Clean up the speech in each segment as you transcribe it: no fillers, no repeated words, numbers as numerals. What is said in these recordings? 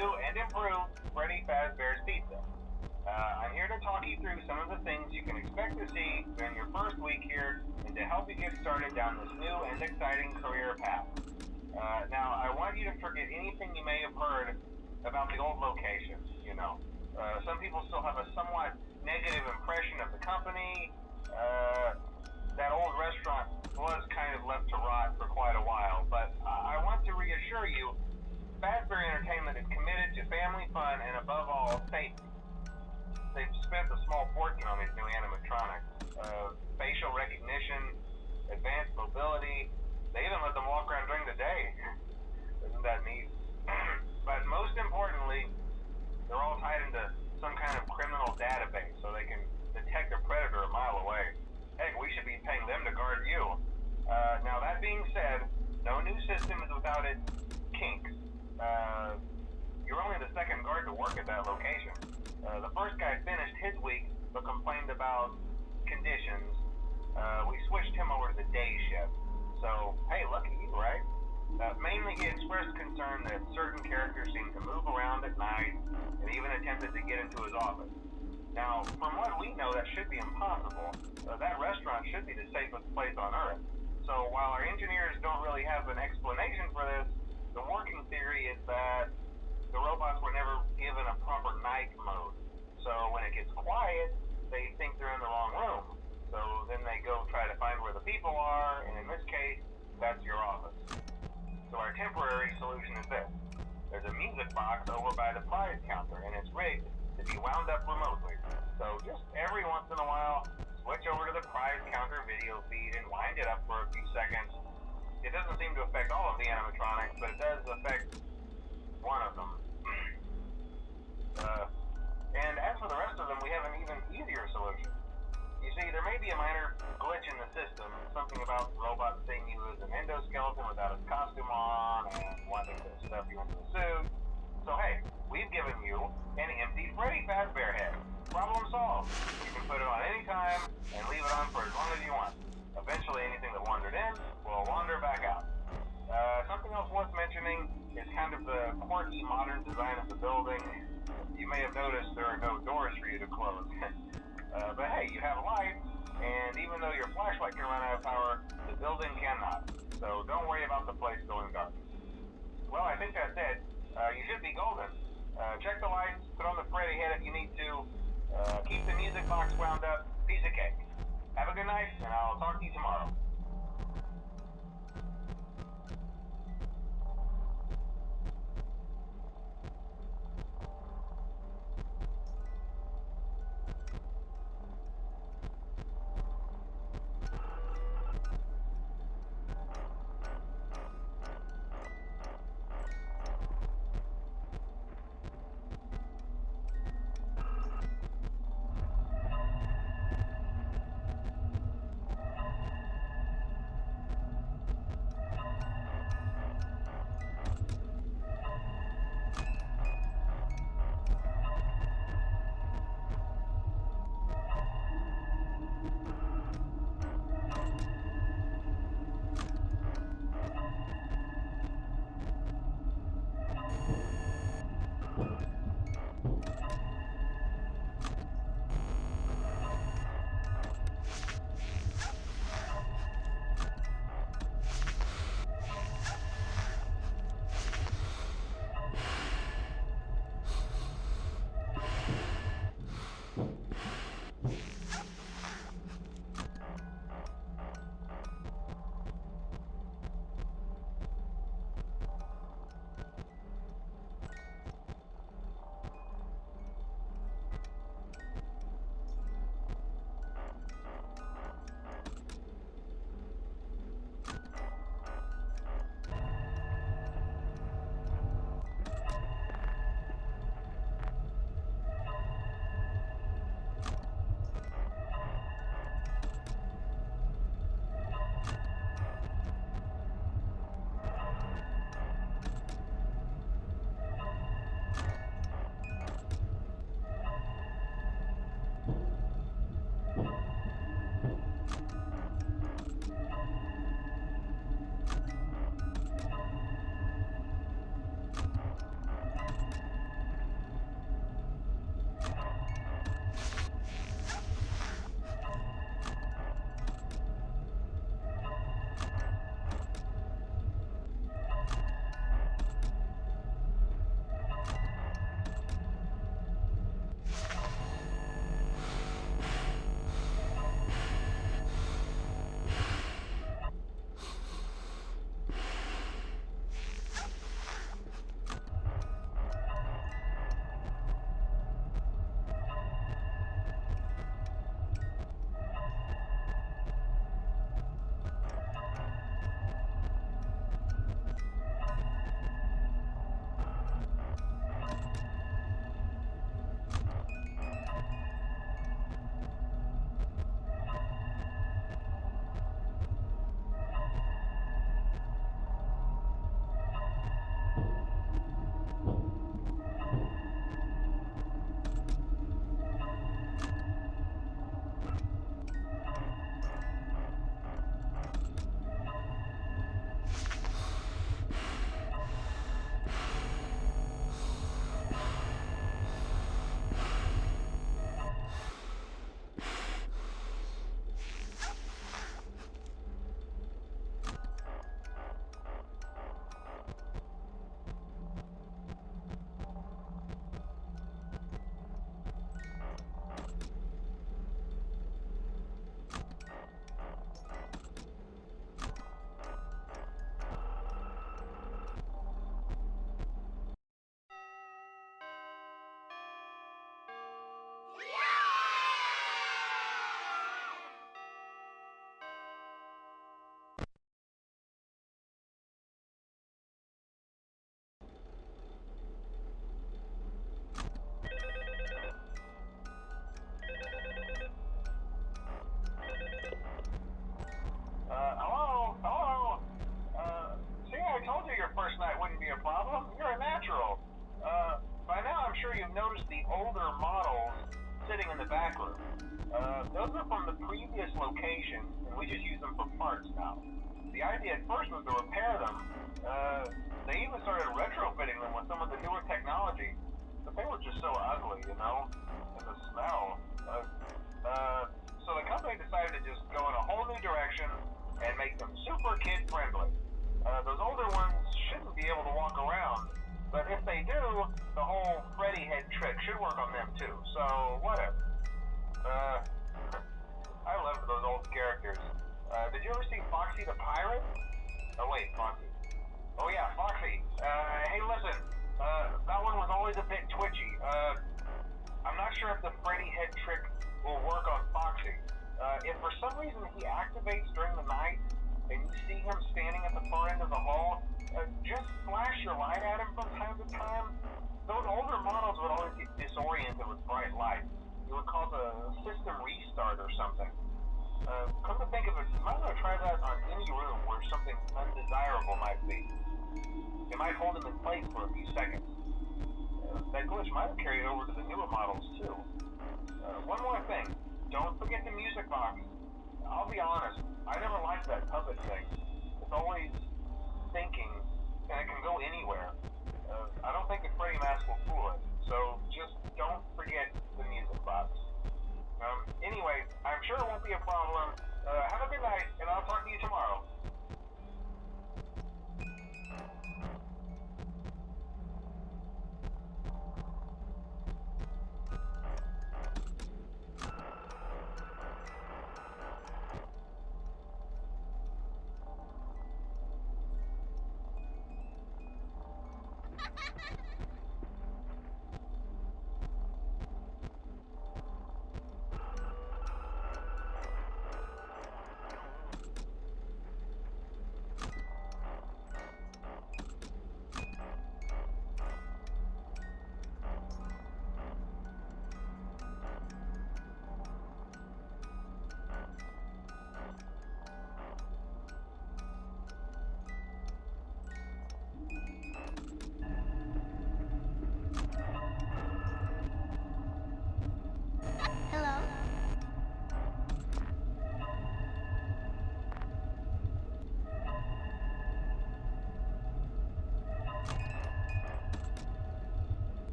new and improved Freddy Fazbear's Pizza. I'm here to talk you through some of the things you can expect to see during your first week here and to help you get started down this new and exciting career path. Now, I want you to forget anything you may have heard about the old location, you know. Some people still have a somewhat negative impression of the company. That old restaurant was kind of left to rot for quite a while, but I want to reassure you, Fazbear Entertainment is committed to family fun and above all, safety. They've spent a small fortune on these new animatronics. Facial recognition, advanced mobility, they even let them walk around during the day. Isn't that neat? But most importantly, they're all tied into some kind of criminal database so they can detect a predator a mile away. Heck, we should be paying them to guard you. Now that being said, no new system is without its kinks. You're only the second guard to work at that location. The first guy finished his week but complained about conditions. We switched him over to the day shift. So, hey, lucky you, right? Mainly he expressed concern that certain characters seemed to move around at night and even attempted to get into his office. Now, from what we know, that should be impossible. That restaurant should be the safest place on Earth. So while our engineers don't really have an explanation for this, the working theory is that the robots were never given a proper night mode. So when it gets quiet, they think they're in the wrong room. So then they go try to find where the people are, and in this case, that's your office. So our temporary solution is this. There's a music box over by the prize counter, and it's rigged to be wound up remotely. So just every once in a while, switch over to the prize counter video feed and wind it up for a few seconds. It doesn't seem to affect all of the animatronics, but it does affect one of them. And as for the rest of them, we have an even easier solution. You see, there may be a minor glitch in the system, something about robots seeing you as an endoskeleton without his costume on and wanting to stuff you into the suit. So hey, we've given you an empty Freddy Fazbear head. Problem solved. You can put it on any time and leave it on for as long as you want. Eventually anything that wandered in will wander back out. Something else worth mentioning is kind of the quirky modern design of the building. You may have noticed there are no doors for you to close. But hey, you have light, and even though your flashlight can run out of power, the building cannot. So don't worry about the place going dark. Well, I think that's it. You should be golden. Check the lights, put on the Freddy head if you need to. Keep the music box wound up. Piece of cake. Have a good night, and I'll talk to you tomorrow. back room. Those are from the previous location, and we just use them for parts now. The idea at first was to repair them. They even started retrofitting them with some of the newer technology, but they were just so ugly, you know, and the smell. So the company decided to just go in a whole new direction and make them super kid-friendly. Those older ones shouldn't be able to walk around, but if they do, the whole Freddy head trick should work on them too, so whatever. I loved those old characters. Did you ever see Foxy the Pirate? Oh wait, Foxy. Oh yeah, Foxy. Hey listen, that one was always a bit twitchy. I'm not sure if the Freddy head trick will work on Foxy. If for some reason he activates during the night, and you see him standing at the far end of the hall, just flash your light at him from time to time. Those older models would always get disoriented with bright light. It would cause a system restart or something. Come to think of it, you might want to try that on any room where something undesirable might be. It might hold him in place for a few seconds. That glitch might have carried over to the newer models too. One more thing, don't forget the music box. I'll be honest, I never liked that puppet thing. It's always thinking, and it can go anywhere. I don't think the Freddy mask will fool it, so just don't forget the music box. Anyway, I'm sure it won't be a problem. Have a good night, and I'll talk to you tomorrow.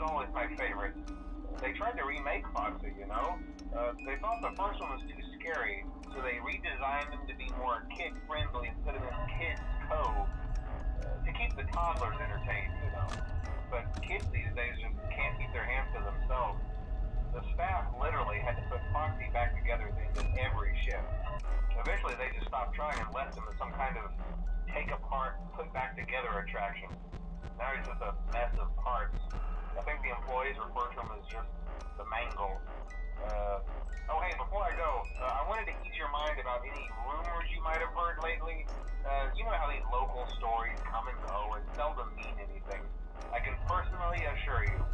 was always my favorite. They tried to remake Foxy, you know? They thought the first one was too scary, so they redesigned them to be more kid-friendly instead of in Kids Cove, to keep the toddlers entertained, you know. But kids these days just can't keep their hands to themselves. The staff literally had to put Foxy back together at the end of every shift. Eventually they just stopped trying and left him as some kind of take apart, put back together attraction. Now he's just a mess of parts. I think the employees refer to him as just the mangle. Oh hey, before I go, I wanted to ease your mind about any rumors you might have heard lately. You know how these local stories come and go and seldom mean anything. I can personally assure you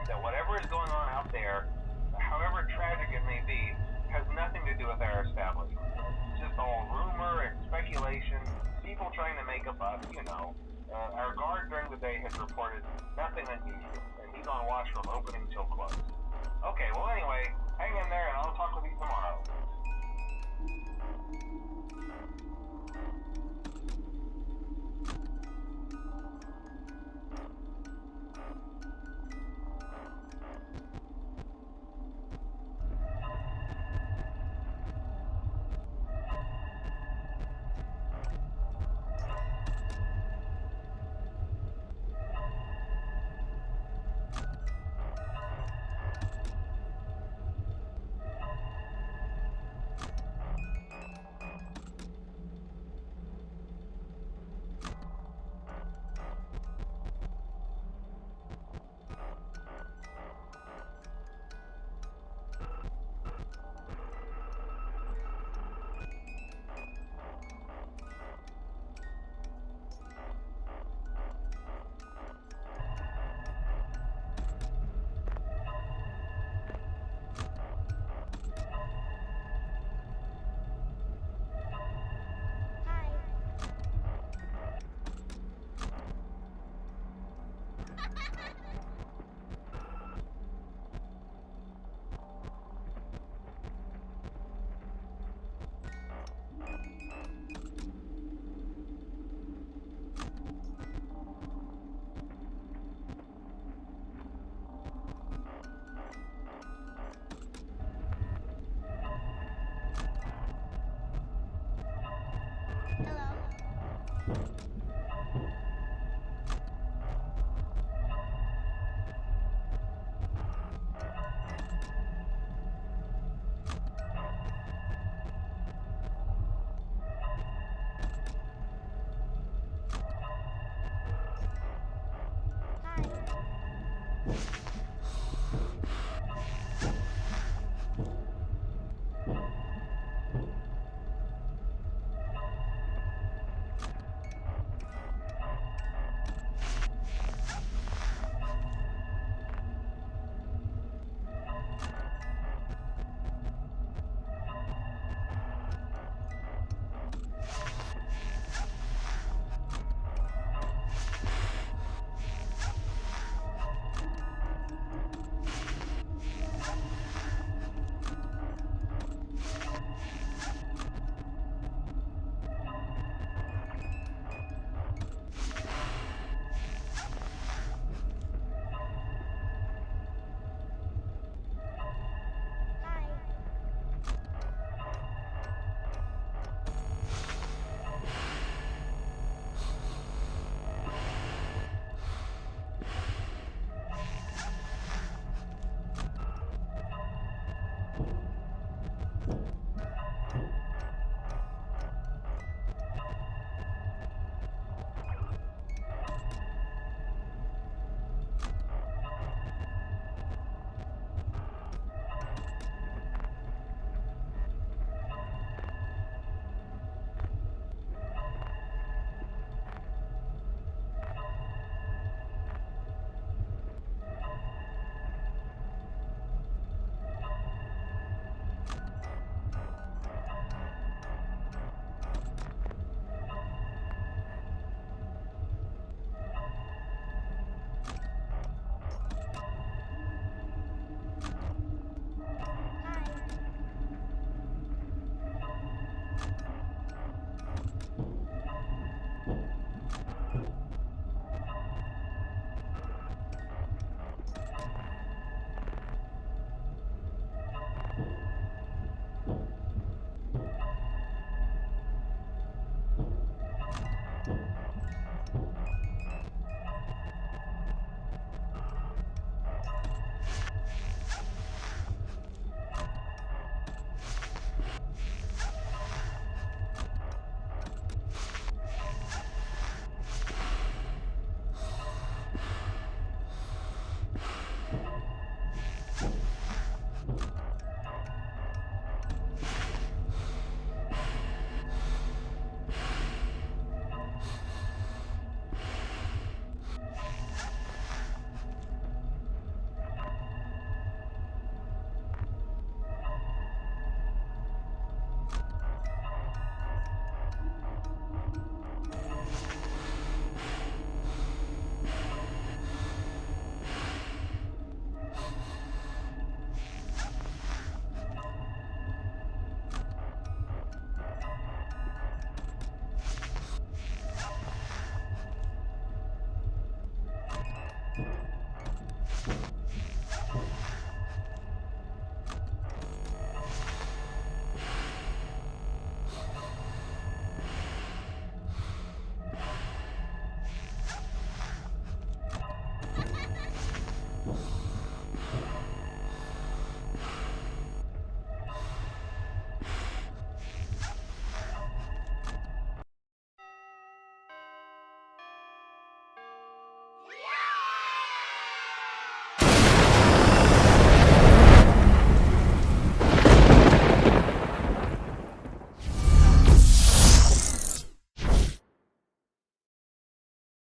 that whatever is going on out there, however tragic it may be, has nothing to do with our establishment. It's just all rumor and speculation, people trying to make a buck, you know. Our guard during the day has reported nothing unusual, and he's on watch from opening till close. Okay, well anyway, hang in there and I'll talk with you tomorrow.